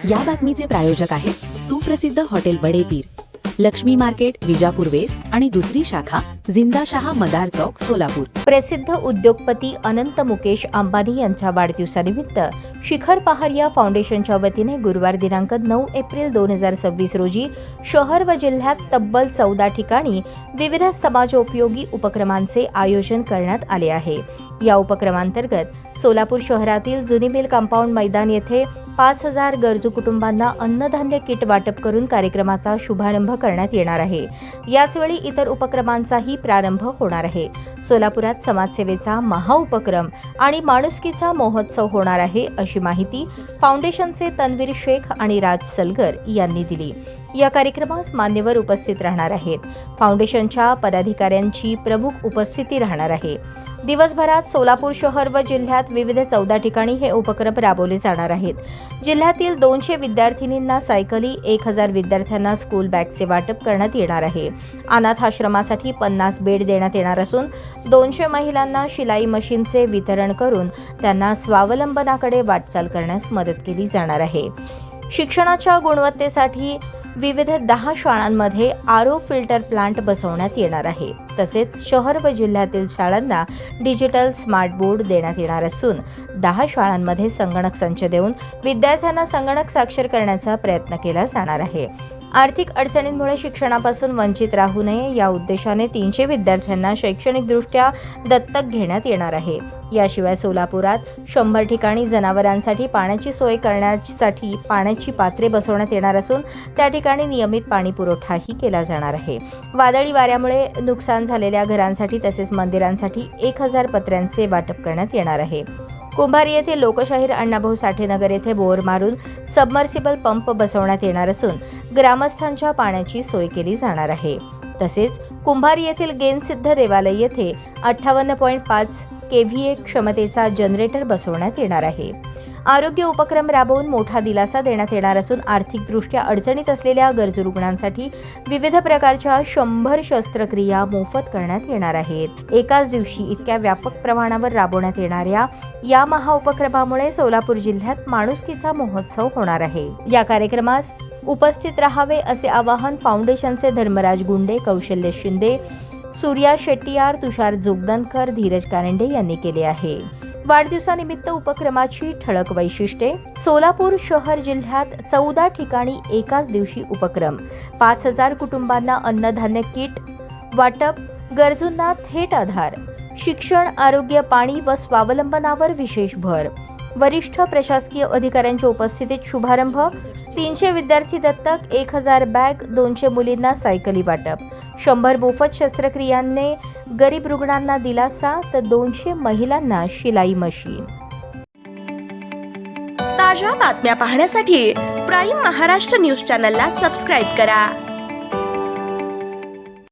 या बातमीचे प्रायोजक आहेत सुप्रसिद्ध hotel Badepir, Lakshmi market, Vijapur west आणि दुसरी शाखा जिंदाशहा मदार चौक, सोलापूर। प्रसिद्ध उद्योगपती अनंत मुकेश अंबानी यांच्या वाढदिवसानिमित्त शिखर पहारिया फाउंडेशनच्या वतीने गुरुवार दिनांक 9 एप्रिल 2026 रोजी शहर व जिल्ह्यात तब्बल 14 ठिकाणी विविध समाजोपयोगी उपक्रमांचे आयोजन करण्यात आले आहे। या उपक्रमांतर्गत सोलापूर शहरातील जुनी मिल कंपाऊंड मैदान येथे 5000 गरजू कुटुंबांना अन्नधान्य किट वाटप करून कार्यक्रमाचा शुभारंभ करण्यात येणार आहे। याचवेळी इतर उपक्रमांचाही प्रारंभ होणार आहे। सोलापुरात समाजसेवेचा महाउपक्रम आणि माणुसकीचा महोत्सव होणार आहे, अशी माहिती फाउंडेशनचे तन्वीर शेख आणि राज सलगर यांनी दिली। या कार्यक्रमास मान्यवर उपस्थित राहणार आहेत। फाउंडेशनच्या पदाधिकाऱ्यांची प्रमुख उपस्थिती राहणार आहे। दिवसभरात सोलापूर शहर व जिल्ह्यात विविध 14 ठिकाणी हे उपक्रम राबवले जाणार आहेत। जिल्ह्यातील 200 विद्यार्थिनींना सायकली, 1000 विद्यार्थ्यांना स्कूल बॅगचे वाटप करण्यात येणार आहे। अनाथ आश्रमासाठी 50 बेड देण्यात येणार असून 200 महिलांना शिलाई मशीनचे वितरण करून त्यांना स्वावलंबनाकडे वाटचाल करण्यास मदत केली जाणार आहे। शिक्षणाच्या गुणवत्तेसाठी विविध 10 शाळांमध्ये आरओ फिल्टर प्लांट बसवण्यात येणार आहे। तसेच शहर व जिल्ह्यातील शाळांना डिजिटल स्मार्ट बोर्ड देण्यात येणार असून 10 शाळांमध्ये संगणक संच देऊन विद्यार्थ्यांना संगणक साक्षर करण्याचा प्रयत्न केला जाणार आहे। आर्थिक अडचणींमुळे शिक्षणापासून वंचित राहू नये या उद्देशाने 300 विद्यार्थ्यांना शैक्षणिकदृष्ट्या दत्तक घेण्यात येणार आहे। याशिवाय सोलापुरात 100 ठिकाणी जनावरांसाठी पाण्याची सोय करण्यासाठी पाण्याची पात्रे बसवण्यात येणार असून त्या ठिकाणी नियमित पाणी पुरवठाही केला जाणार आहे। वादळी वाऱ्यामुळे नुकसान झालेल्या घरांसाठी तसेच मंदिरांसाठी 1000 पत्र्यांचे वाटप करण्यात येणार आहे। कुंभारी येथे लोकशाहीर अण्णाभाऊ साठे नगर येथे बोर मारून सबमर्सिबल पंप बसवण्यात येणार असून ग्रामस्थांच्या पाण्याची सोय केली जाणार आहे। तसेच कुंभारी येथील गेनसिद्ध देवालय येथे 58.5 केव्हीए क्षमतेचा जनरेटर बसवण्यात येणार आहे। आरोग्य उपक्रम राबवून मोठा दिलासा देण्यात येणार असून आर्थिकदृष्ट्या अडचणीत असलेल्या गरजू रुग्णांसाठी विविध प्रकारच्या 100 शस्त्रक्रिया मोफत करण्यात येणार आहेत। एकाच दिवशी इतक्या व्यापक प्रमाणावर राबवण्यात येणाऱ्या या महाउपक्रमामुळे सोलापूर जिल्ह्यात माणुसकीचा महोत्सव होणार आहे। या कार्यक्रमास उपस्थित राहावे असे आवाहन फाउंडेशनचे धर्मराज गुंडे, कौशल्य शिंदे, सूर्या शेट्टीयार, तुषार जोगदनकर, धीरज कारंडे यांनी केले आहे। वाढदिवसानिमित्त उपक्रमाची ठळक वैशिष्ट्ये: सोलापूर शहर जिल्ह्यात 14 ठिकाणी एकाच दिवशी उपक्रम, 5000 कुटुंबांना अन्नधान्य किट वाटप, गरजूंना थेट आधार, शिक्षण, आरोग्य, पाणी व स्वावलंबनावर विशेष भर, वरिष्ठ प्रशासकीय अधिकाऱ्यांच्या उपस्थितीत शुभारंभ, 300 विद्यार्थी दत्तक, 1000 बॅग, 200 मुलींना सायकली वाटप, 100 मोफत शस्त्रक्रियांने गरीब रुग्णांना दिलासा तर 200 महिलांना शिलाई मशीन। ताज्या बातम्या पाहण्यासाठी प्राईम महाराष्ट्र न्यूज चॅनलला सबस्क्राईब करा।